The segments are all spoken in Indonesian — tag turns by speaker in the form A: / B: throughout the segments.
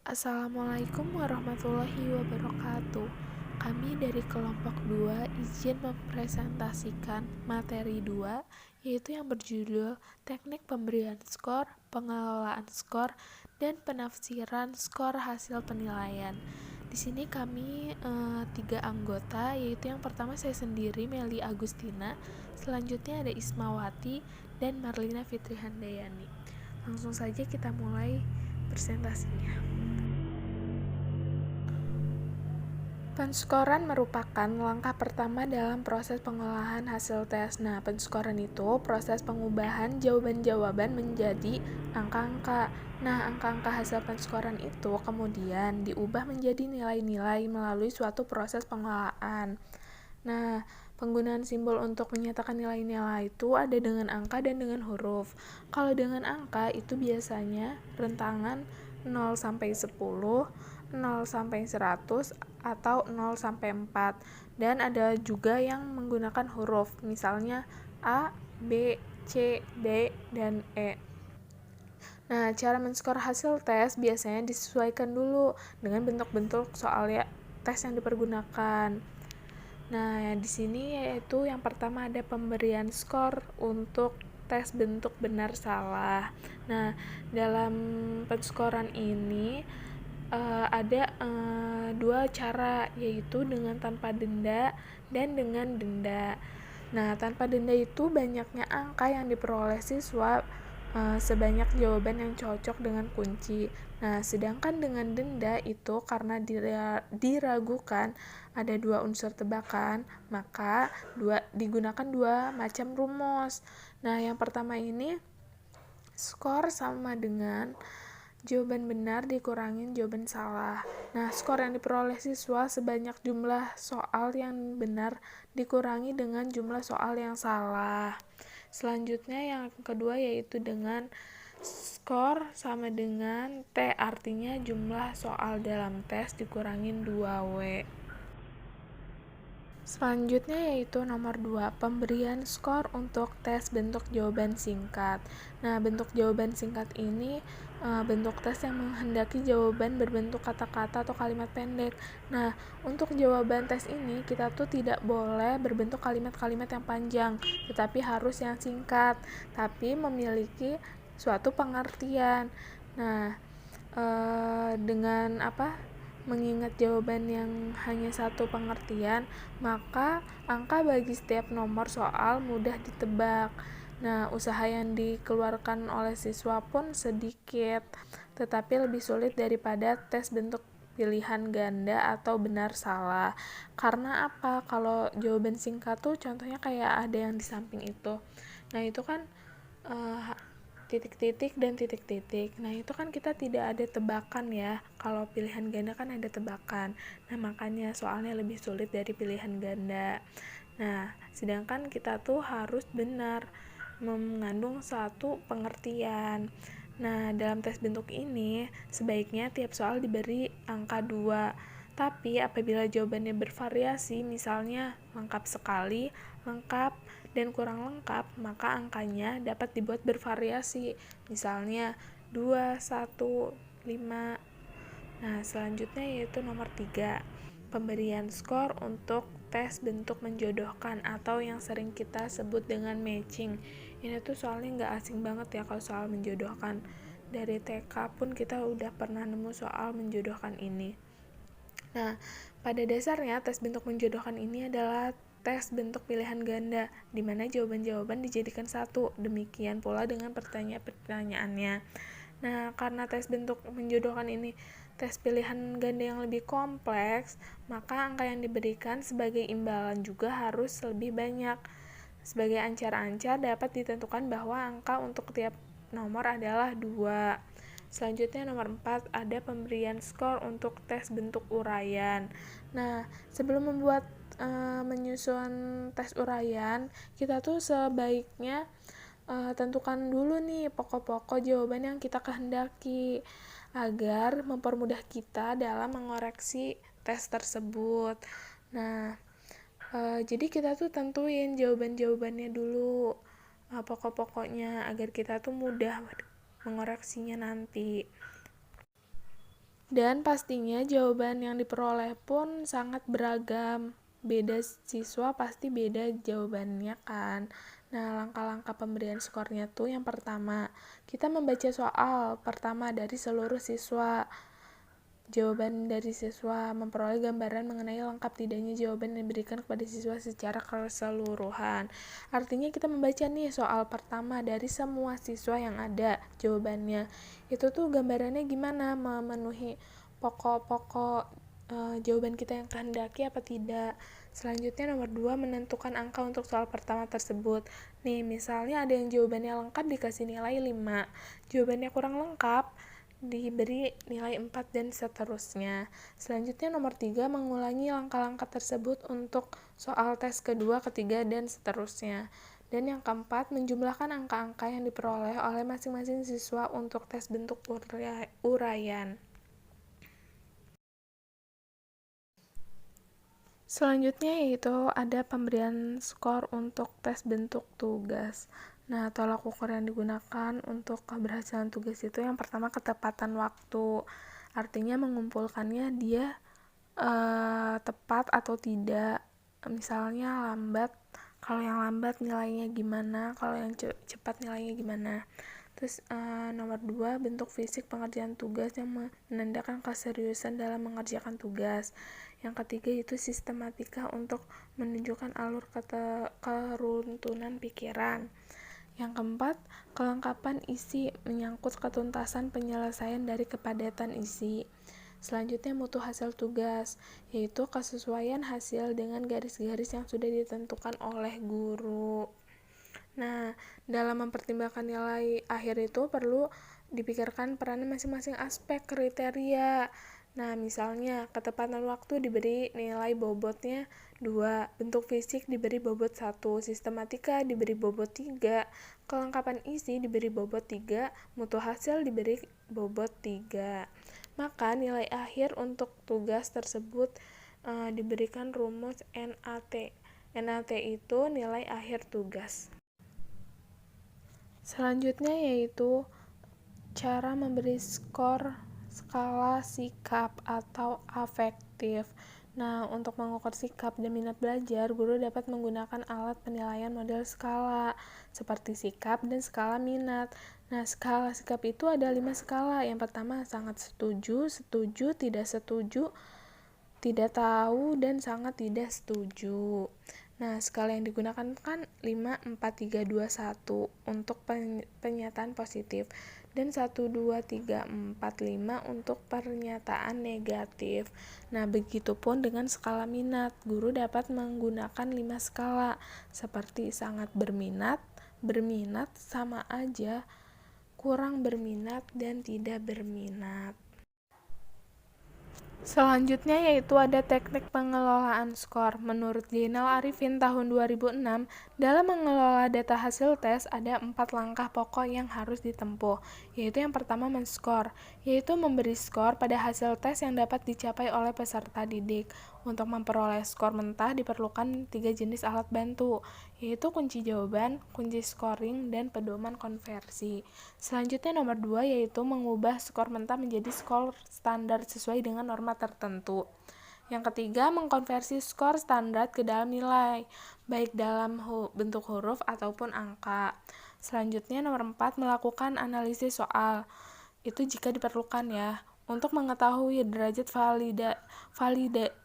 A: Assalamualaikum warahmatullahi wabarakatuh. Kami dari kelompok 2 izin mempresentasikan materi 2, yaitu yang berjudul Teknik Pemberian Skor, Pengelolaan Skor, dan Penafsiran Skor Hasil Penilaian. Di sini kami 3 anggota, yaitu yang pertama saya sendiri, Meli Agustina, selanjutnya ada Ismawati, dan Marlina Fitri Handayani. Langsung saja kita mulai presentasinya. Penskoran merupakan langkah pertama dalam proses pengolahan hasil tes. Nah, penskoran itu proses pengubahan jawaban-jawaban menjadi angka-angka. Nah, angka-angka hasil penskoran itu kemudian diubah menjadi nilai-nilai melalui suatu proses pengolahan. Nah, penggunaan simbol untuk menyatakan nilai-nilai itu ada dengan angka dan dengan huruf. Kalau dengan angka itu biasanya rentangan 0 sampai 10, 0 sampai 100, atau 0 sampai 4. Dan ada juga yang menggunakan huruf, misalnya A, B, C, D, dan E. Nah, cara men-skor hasil tes biasanya disesuaikan dulu dengan bentuk-bentuk soal tes yang dipergunakan. Nah, di sini yaitu yang pertama ada pemberian skor untuk tes bentuk benar salah. Nah, dalam penskoran ini ada dua cara, yaitu dengan tanpa denda dan dengan denda. Nah, tanpa denda itu banyaknya angka yang diperoleh siswa sebanyak jawaban yang cocok dengan kunci. Nah, sedangkan dengan denda itu karena diragukan ada dua unsur tebakan, maka digunakan dua macam rumus. Nah, yang pertama ini skor sama dengan jawaban benar dikurangin jawaban salah. Nah, skor yang diperoleh siswa sebanyak jumlah soal yang benar dikurangi dengan jumlah soal yang salah. Selanjutnya yang kedua yaitu dengan skor sama dengan T, artinya jumlah soal dalam tes dikurangin 2W. Selanjutnya yaitu nomor 2, pemberian skor untuk tes bentuk jawaban singkat. Nah, bentuk jawaban singkat ini bentuk tes yang menghendaki jawaban berbentuk kata-kata atau kalimat pendek. Nah, untuk jawaban tes ini kita tuh tidak boleh berbentuk kalimat-kalimat yang panjang, tetapi harus yang singkat, tapi memiliki suatu pengertian. Nah, dengan mengingat jawaban yang hanya satu pengertian, maka angka bagi setiap nomor soal mudah ditebak. Nah, usaha yang dikeluarkan oleh siswa pun sedikit, tetapi lebih sulit daripada tes bentuk pilihan ganda atau benar salah. Karena apa? Kalau jawaban singkat tuh contohnya kayak ada yang di samping itu. Nah, itu kan titik-titik dan titik-titik. Nah, itu kan kita tidak ada tebakan ya. Kalau pilihan ganda kan ada tebakan. Nah, makanya soalnya lebih sulit dari pilihan ganda. Nah, sedangkan kita tuh harus benar mengandung satu pengertian. Nah, dalam tes bentuk ini sebaiknya tiap soal diberi angka 2. Tapi apabila jawabannya bervariasi, misalnya lengkap sekali, lengkap, dan kurang lengkap, maka angkanya dapat dibuat bervariasi. Misalnya 2, 1, 5. Nah, selanjutnya yaitu nomor 3, pemberian skor untuk tes bentuk menjodohkan atau yang sering kita sebut dengan matching. Ini tuh soalnya nggak asing banget ya kalau soal menjodohkan. Dari TK pun kita udah pernah nemu soal menjodohkan ini. Nah, pada dasarnya tes bentuk menjodohkan ini adalah tes bentuk pilihan ganda, di mana jawaban-jawaban dijadikan satu. Demikian pula dengan pertanyaan-pertanyaannya. Nah, karena tes bentuk menjodohkan ini tes pilihan ganda yang lebih kompleks, maka angka yang diberikan sebagai imbalan juga harus lebih banyak. Sebagai ancar-ancar dapat ditentukan bahwa angka untuk tiap nomor adalah 2. Selanjutnya nomor 4 ada pemberian skor untuk tes bentuk uraian. Nah, sebelum membuat menyusun tes uraian, kita tuh sebaiknya tentukan dulu nih pokok-pokok jawaban yang kita kehendaki agar mempermudah kita dalam mengoreksi tes tersebut. Nah, jadi kita tuh tentuin jawaban-jawabannya dulu, pokok-pokoknya agar kita tuh mudah mengoreksinya nanti. Dan pastinya jawaban yang diperoleh pun sangat beragam. Beda siswa pasti beda jawabannya kan. Nah, langkah-langkah pemberian skornya tuh yang pertama, kita membaca soal pertama dari seluruh siswa. Jawaban dari siswa memperoleh gambaran mengenai lengkap tidaknya jawaban yang diberikan kepada siswa secara keseluruhan. Artinya kita membaca nih soal pertama dari semua siswa yang ada jawabannya. Itu tuh gambarannya gimana, memenuhi pokok-pokok jawaban kita yang kehendaki apa tidak. Selanjutnya nomor 2, menentukan angka untuk soal pertama tersebut. Nih, misalnya ada yang jawabannya lengkap dikasih nilai 5, jawabannya kurang lengkap diberi nilai 4 dan seterusnya. Selanjutnya nomor 3, mengulangi langkah-langkah tersebut untuk soal tes kedua, ketiga, dan seterusnya. Dan yang keempat, menjumlahkan angka-angka yang diperoleh oleh masing-masing siswa untuk tes bentuk uraian. Selanjutnya yaitu ada pemberian skor untuk tes bentuk tugas. Nah, tolak ukur yang digunakan untuk keberhasilan tugas itu yang pertama ketepatan waktu. Artinya mengumpulkannya dia tepat atau tidak. Misalnya lambat, kalau yang lambat nilainya gimana, kalau yang cepat nilainya gimana. Terus nomor 2, bentuk fisik pengerjaan tugas yang menandakan keseriusan dalam mengerjakan tugas. Yang ketiga itu sistematika untuk menunjukkan alur keruntuhan pikiran. Yang keempat, kelengkapan isi menyangkut ketuntasan penyelesaian dari kepadatan isi. Selanjutnya mutu hasil tugas, yaitu kesesuaian hasil dengan garis-garis yang sudah ditentukan oleh guru. Nah, dalam mempertimbangkan nilai akhir itu perlu dipikirkan peran masing-masing aspek kriteria. Nah, misalnya ketepatan waktu diberi nilai bobotnya 2, bentuk fisik diberi bobot 1, sistematika diberi bobot 3, kelengkapan isi diberi bobot 3, mutu hasil diberi bobot 3. Maka nilai akhir untuk tugas tersebut diberikan rumus NAT. NAT itu nilai akhir tugas. Selanjutnya yaitu cara memberi skor skala sikap atau afektif. Nah, untuk mengukur sikap dan minat belajar, guru dapat menggunakan alat penilaian model skala, seperti sikap dan skala minat. Nah, skala sikap itu ada 5 skala. Yang pertama, sangat setuju, setuju, tidak setuju, tidak tahu, dan sangat tidak setuju. Nah, skala yang digunakan kan 5, 4, 3, 2, 1 untuk pernyataan positif dan 1, 2, 3, 4, 5 untuk pernyataan negatif. Nah, begitupun dengan skala minat. Guru dapat menggunakan 5 skala seperti sangat berminat, berminat, sama aja, kurang berminat, dan tidak berminat. Selanjutnya yaitu ada teknik pengelolaan skor. Menurut Zainal Arifin tahun 2006, dalam mengelola data hasil tes ada 4 langkah pokok yang harus ditempuh, yaitu yang pertama menskor, yaitu memberi skor pada hasil tes yang dapat dicapai oleh peserta didik. Untuk memperoleh skor mentah diperlukan 3 jenis alat bantu, yaitu kunci jawaban, kunci scoring, dan pedoman konversi. Selanjutnya nomor 2 yaitu mengubah skor mentah menjadi skor standar sesuai dengan norma tertentu. Yang ketiga, mengkonversi skor standar ke dalam nilai, baik dalam bentuk huruf ataupun angka. Selanjutnya nomor 4, melakukan analisis soal. Itu jika diperlukan ya, untuk mengetahui derajat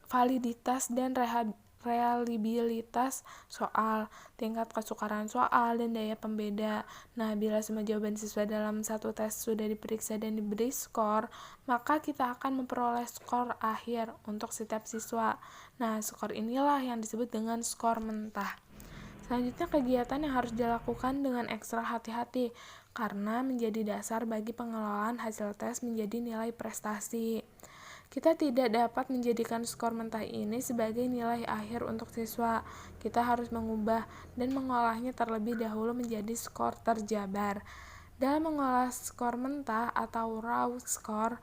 A: validitas dan reliabilitas soal, tingkat kesukaran soal, dan daya pembeda. Nah, bila semua jawaban siswa dalam satu tes sudah diperiksa dan diberi skor, maka kita akan memperoleh skor akhir untuk setiap siswa. Nah, skor inilah yang disebut dengan skor mentah. Selanjutnya kegiatan yang harus dilakukan dengan ekstra hati-hati karena menjadi dasar bagi pengelolaan hasil tes menjadi nilai prestasi. Kita tidak dapat menjadikan skor mentah ini sebagai nilai akhir untuk siswa. Kita harus mengubah dan mengolahnya terlebih dahulu menjadi skor terjabar. Dalam mengolah skor mentah atau raw score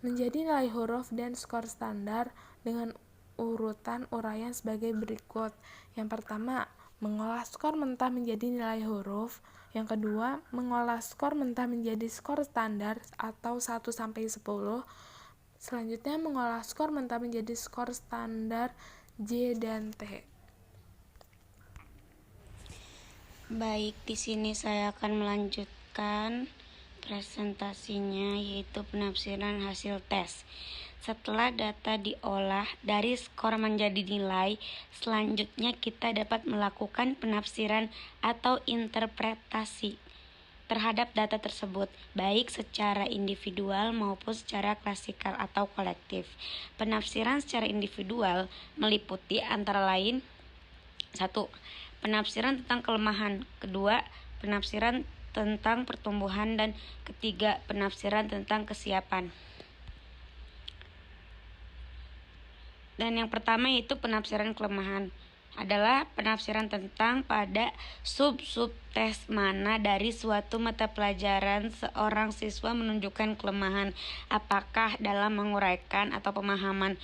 A: menjadi nilai huruf dan skor standar dengan urutan uraian sebagai berikut. Yang pertama, mengolah skor mentah menjadi nilai huruf. Yang kedua, mengolah skor mentah menjadi skor standar atau 1 sampai 10. Selanjutnya, mengolah skor mentah menjadi skor standar J dan T.
B: Baik, di sini saya akan melanjutkan presentasinya, yaitu penafsiran hasil tes. Setelah data diolah dari skor menjadi nilai, selanjutnya kita dapat melakukan penafsiran atau interpretasi terhadap data tersebut, baik secara individual maupun secara klasikal atau kolektif. Penafsiran secara individual meliputi antara lain: 1. Penafsiran tentang kelemahan. 2. Penafsiran tentang pertumbuhan. Dan 3. Penafsiran tentang kesiapan. Dan yang pertama yaitu penafsiran kelemahan adalah penafsiran tentang pada sub-sub tes mana dari suatu mata pelajaran seorang siswa menunjukkan kelemahan, apakah dalam menguraikan atau pemahaman,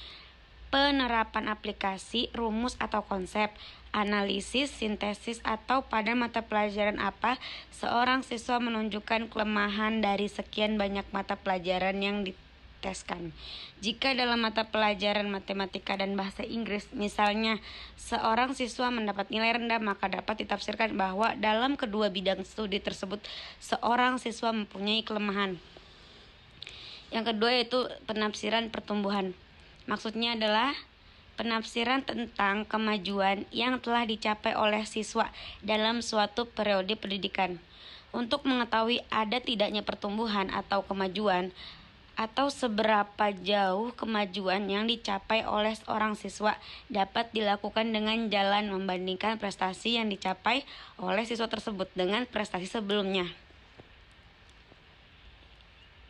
B: penerapan aplikasi, rumus atau konsep, analisis, sintesis, atau pada mata pelajaran apa seorang siswa menunjukkan kelemahan dari sekian banyak mata pelajaran yang diteskan. Jika dalam mata pelajaran matematika dan bahasa Inggris, misalnya, seorang siswa mendapat nilai rendah, maka dapat ditafsirkan bahwa dalam kedua bidang studi tersebut seorang siswa mempunyai kelemahan. Yang kedua yaitu penafsiran pertumbuhan. Maksudnya adalah penafsiran tentang kemajuan yang telah dicapai oleh siswa dalam suatu periode pendidikan. Untuk mengetahui ada tidaknya pertumbuhan atau kemajuan, atau seberapa jauh kemajuan yang dicapai oleh seorang siswa, dapat dilakukan dengan jalan membandingkan prestasi yang dicapai oleh siswa tersebut dengan prestasi sebelumnya.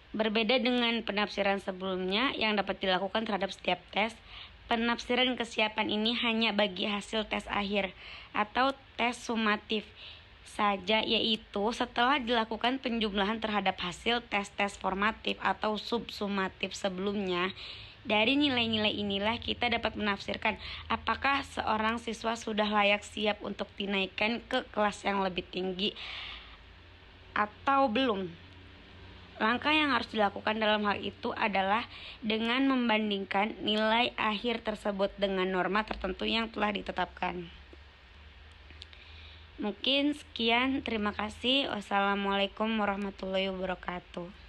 B: Berbeda dengan penafsiran sebelumnya yang dapat dilakukan terhadap setiap tes, penafsiran kesiapan ini hanya bagi hasil tes akhir atau tes sumatif saja, yaitu setelah dilakukan penjumlahan terhadap hasil tes-tes formatif atau subsumatif sebelumnya. Dari nilai-nilai inilah kita dapat menafsirkan apakah seorang siswa sudah layak siap untuk dinaikkan ke kelas yang lebih tinggi atau belum. Langkah yang harus dilakukan dalam hal itu adalah dengan membandingkan nilai akhir tersebut dengan norma tertentu yang telah ditetapkan. Mungkin sekian, terima kasih. Wassalamualaikum warahmatullahi wabarakatuh.